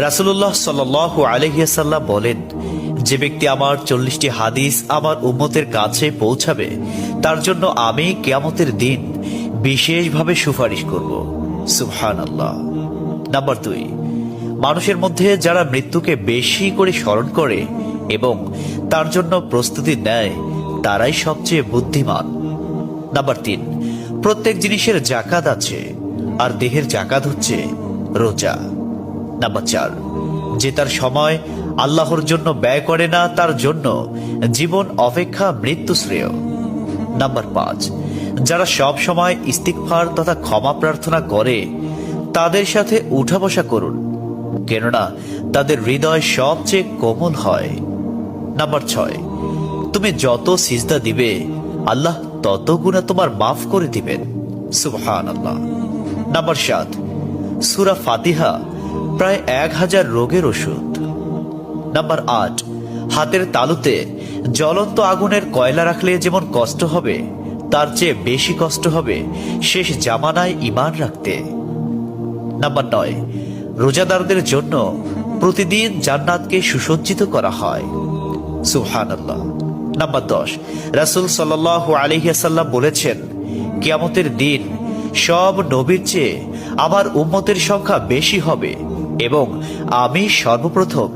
রাসূলুল্লাহ সাল্লাল্লাহু আলাইহি ওয়াসাল্লাম বলেন, যে ব্যক্তি আমার 40টি হাদিস আমার উম্মতের কাছে পৌঁছাবে তার জন্য আমি কিয়ামতের দিন বিশেষভাবে সুপারিশ করব। সুবহানাল্লাহ। নাম্বার 2, মানুষের মধ্যে যারা মৃত্যুকে বেশি করে স্মরণ করে এবং তার জন্য প্রস্তুতি নেয় তারাই সবচেয়ে বুদ্ধিমান। নাম্বার 3, প্রত্যেক জিনিসের জাকাত আছে, আর দেহের জাকাত হচ্ছে রোজা। নাম্বার 4, যে তার সময় আল্লাহর জন্য ব্যয় করে না তার জন্য জীবন অপেক্ষা মৃত্যু শ্রেয়। নাম্বার 5, যারা সব সময় ইস্তিগফার তথা ক্ষমা প্রার্থনা করে তাদের সাথে উঠা বসা করুন, কেননা তাদের হৃদয় সবচেয়ে কোমল হয়। নাম্বার 6, তুমি যত সিজদা দিবে আল্লাহ তত গুণা তোমার মাফ করে দিবেন। সুবহানাল্লাহ। নাম্বার 7, সূরা ফাতিহা প্রায় 1000 রোগের ওষুধ। নাম্বার 8, হাতের তালুতে জ্বলন্ত আগুনের কয়লা রাখলে যেমন কষ্ট হবে তার চেয়ে বেশি কষ্ট হবে শেষ জামানায় ঈমান রাখতে। নাম্বার 9, রোজাদারদের জন্য প্রতিদিন জান্নাতকে সুসজ্জিত করা হয়। সুবহানাল্লাহ। নাম্বার 10, রাসূল সাল্লাল্লাহু আলাইহি ওয়াসাল্লাম বলেছেন, কিয়ামতের দিন সব নবীর চেয়ে আমার উম্মতের সংখ্যা বেশি হবে এবং আমি সর্বপ্রথম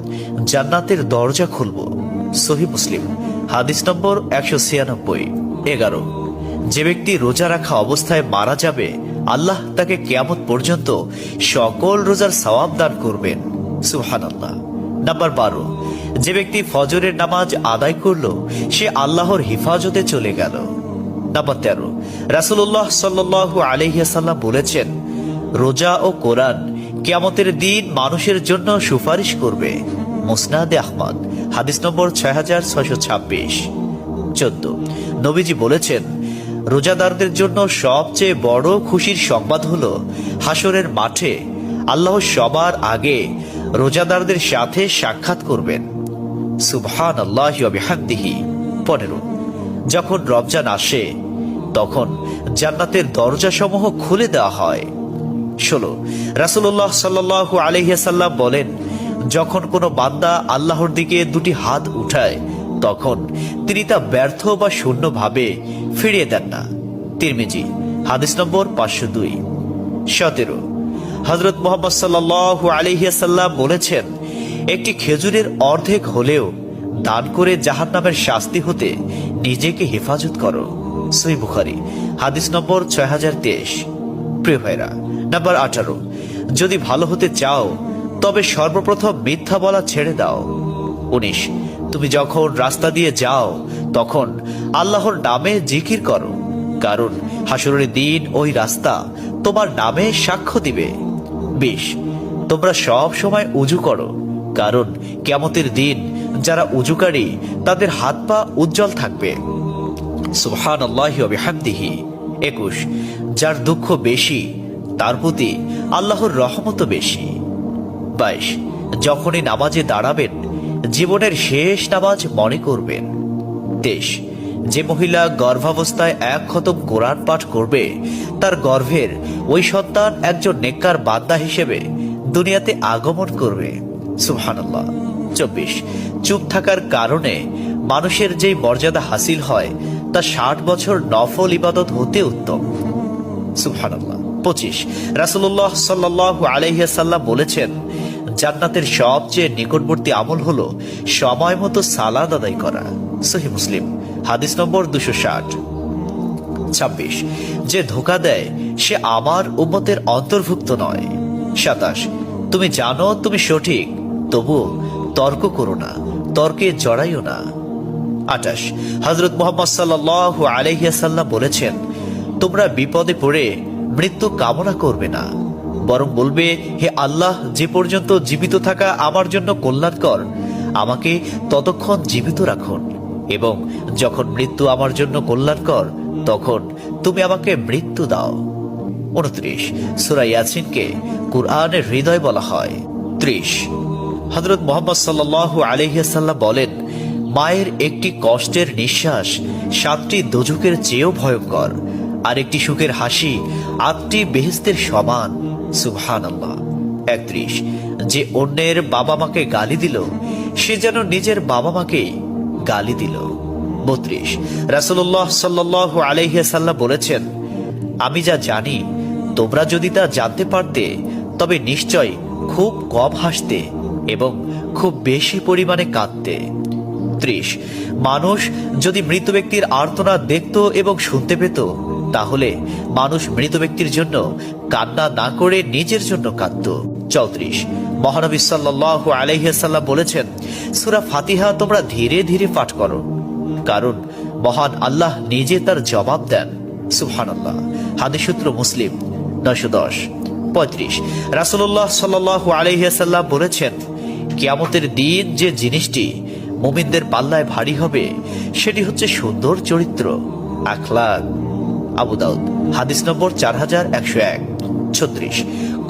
জান্নাতের দরজা খুলব। সহিহ মুসলিম, হাদিস নম্বর 196। 11, যে ব্যক্তি রোজা রাখা অবস্থায় মারা যাবে আল্লাহ তাকে কিয়ামত পর্যন্ত সকল রোজার সওয়াব দান করবেন। সুবহানাল্লাহ। নাম্বার 12, যে ব্যক্তি ফজরের নামাজ আদায় করল সে আল্লাহর হিফাজতে চলে গেল। নাম্বার 13, রাসূলুল্লাহ সাল্লাল্লাহু আলাইহি ওয়াসাল্লাম বলেছেন, রোজা ও কোরআন কিয়ামতের দিন মানুষের জন্য সুপারিশ করবে। মুসনাদে আহমদ, হাদিস নম্বর 6626। 14, নবীজি বলেছেন, রোজাদারদের জন্য সবচেয়ে বড় খুশির সংবাদ হলো হাসরের মাঠে আল্লাহ সবার আগে রোজাদারদের সাথে সাক্ষাৎ করবেন। সুবহানাল্লাহি ওয়া বিহামদিহি। 15, যখন রমজান আসে তখন জান্নাতের দরজাসমূহ খুলে দেওয়া হয়। 16, রাসূলুল্লাহ সাল্লাল্লাহু আলাইহি ওয়াসাল্লাম বলেন, যখন কোনো বান্দা আল্লাহর দিকে দুটি হাত উঠায় তখন তিনি তা ব্যর্থ বা শূন্যভাবে ফিরিয়ে দেন না। তিরমিজি, হাদিস নম্বর 502। 17, হযরত মুহাম্মদ সাল্লাল্লাহু আলাইহি ওয়াসাল্লাম বলেছেন, একটি খেজুরের অর্ধেক হলেও দান করে জাহান্নামের শাস্তি হতে নিজেকে হেফাজত করো। সহিহ বুখারী, হাদিস নম্বর 6023। প্রিয় ভাইরা, নাম্বার 18, যদি ভালো হতে চাও তবে সর্বপ্রথম মিথ্যা বলা ছেড়ে দাও। 19, তুমি যখন রাস্তা দিয়ে যাও তখন আল্লাহর নামে জিকির করো, কারণ হাসরের দিন ওই রাস্তা তোমার নামে সাক্ষ্য দিবে। 20, তোমরা সব সময় উজু করো, কারণ কিয়ামতের দিন যারা উজুকারী তাদের হাত পা উজ্জ্বল থাকবে। সুবহানাল্লাহি ওয়া বিহামদিহি। 21, যার দুঃখ বেশি তার প্রতি আল্লাহর রহমত বেশি। 22, যখনই নামাজে দাঁড়াবেন জীবনের শেষ নামাজ মনে করবেন। 23, যে মহিলা গর্ভাবস্থায় 1 খতম কোরআন পাঠ করবে তার গর্ভের ওই সন্তান একজন নেককার বান্দা হিসেবে দুনিয়াতে আগমন করবে। সুবহানাল্লাহ। 24, চুপ থাকার কারণে মানুষের যেই মর্যাদা হাসিল হয় তা 60 বছর নফল ইবাদত হতে উত্তম। সুবহানাল্লাহ। 25, রাসূলুল্লাহ সাল্লাল্লাহু আলাইহি ওয়াসাল্লাম বলেছেন, জান্নাতের সবচেয়ে নিকটবর্তী আমল হলো সময় মতো সালাত আদায় করা। সহিহ মুসলিম, হাদিস নম্বর 260। 26, যে ধোঁকা দেয় সে আমার উম্মতের অন্তর্ভুক্ত নয়। 27, তুমি জানো তুমি সঠিক তবু তর্ক করো না, তর্কে জড়াইও না। 28, হযরত মুহাম্মদ সাল্লাল্লাহু আলাইহি ওয়াসাল্লাম বলেছেন, তোমরা বিপদে পড়ে মৃত্যু কামনা করবে না, বরং বলবে, হে আল্লাহ, যে পর্যন্ত জীবিত থাকা আমার জন্য কল্যাণকর আমাকে ততক্ষণ জীবিত রাখুন, এবং যখন মৃত্যু আমার জন্য কল্যাণকর তখন তুমি আমাকে মৃত্যু দাও। 29, সূরা ইয়াসিনকে কুরআনের হৃদয় বলা হয়। 30, হযরত মুহাম্মদ সাল্লাল্লাহু আলাইহি ওয়াসাল্লাম বলেন, মায়ের একটি কষ্টের নিঃশ্বাস 7টি দোজখের চেয়েও ভয়ঙ্কর, আর একটি সুখের হাসি 8টি বেহেশতের সমান। সুবহানাল্লাহ। 31, যে অন্যের বাবা মাকে গালি দিল সে যেন নিজের বাবা মাকেই গালি দিল। 32 রাসূলুল্লাহ সাল্লাল্লাহু আলাইহি ওয়াসাল্লাম বলেছেন, আমি যা জানি তোমরা যদি তা জানতে পারতে তবে নিশ্চয় খুব কম হাসতে এবং খুব বেশি পরিমাণে কাঁদতে। 30 মানুষ যদি মৃত ব্যক্তির আর্তনাদ দেখত এবং শুনতে পেত তাহলে মানুষ মৃত ব্যক্তির জন্য কান্না না করে নিজের জন্য কাঁদত। 34 মহানবী সাল্লাল্লাহু আলাইহি ওয়াসাল্লাম বলেছেন, সূরা ফাতিহা তোমরা ধীরে ধীরে পাঠ করো, কারণ মহান আল্লাহ নিজে তার জবাব দেন। সুবহানাল্লাহ। হাদিস সূত্র মুসলিম 910। 35 রাসূলুল্লাহ সাল্লাল্লাহু আলাইহি ওয়াসাল্লাম বলেছেন, কিয়ামতের দিন যে জিনিসটি মুমিনদের পাল্লায় ভারী হবে সেটি হচ্ছে সুন্দর চরিত্র, আখলাক। আবু দাউদ হাদিস নম্বর 4101। 36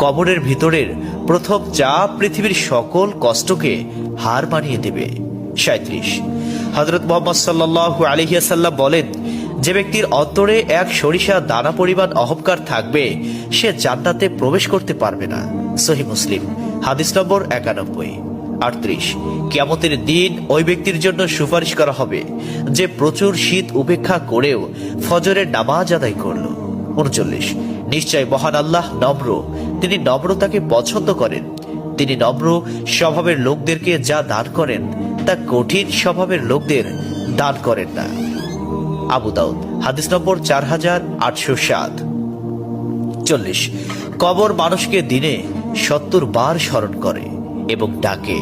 কবরের ভিতরের প্রথম চাপ পৃথিবীর সকল কষ্টকে হার মানিয়ে দেবে। 37 হযরত মুহাম্মদ সাল্লাল্লাহু আলাইহি ওয়াসাল্লাম বলেন, যে ব্যক্তির অন্তরে এক সরিষা দানা পরিমাণ অহংকার থাকবে সে জান্নাতে প্রবেশ করতে পারবে না। সহিহ মুসলিম হাদিস নম্বর 91। 38 কিয়ামতের দিন ওই ব্যক্তির জন্য সুপারিশ করা হবে যে প্রচুর শীত উপেক্ষা করেও ফজরের নামাজ আদায় করল। 39 নিশ্চয় মহান আল্লাহ নম্র, তিনি নম্রতাকে পছন্দ করেন। তিনি নম্র স্বভাবের লোকদেরকে যা দান করেন তা কঠিন স্বভাবের লোকদের দান করেন না। আবু দাউদ হাদিস নম্বর 4807। 40 কবর মানুষকে দিনে 70 বার স্মরণ করে এবং ডাকে।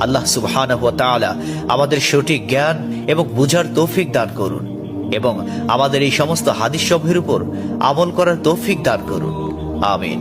আল্লাহ সুবহানাহু ওয়া তাআলা আমাদের সঠিক জ্ঞান এবং বুঝার তৌফিক দান করুন এবং আমাদের এই সমস্ত হাদিস সমূহের উপর আমল করার তৌফিক দান করুন। আমিন।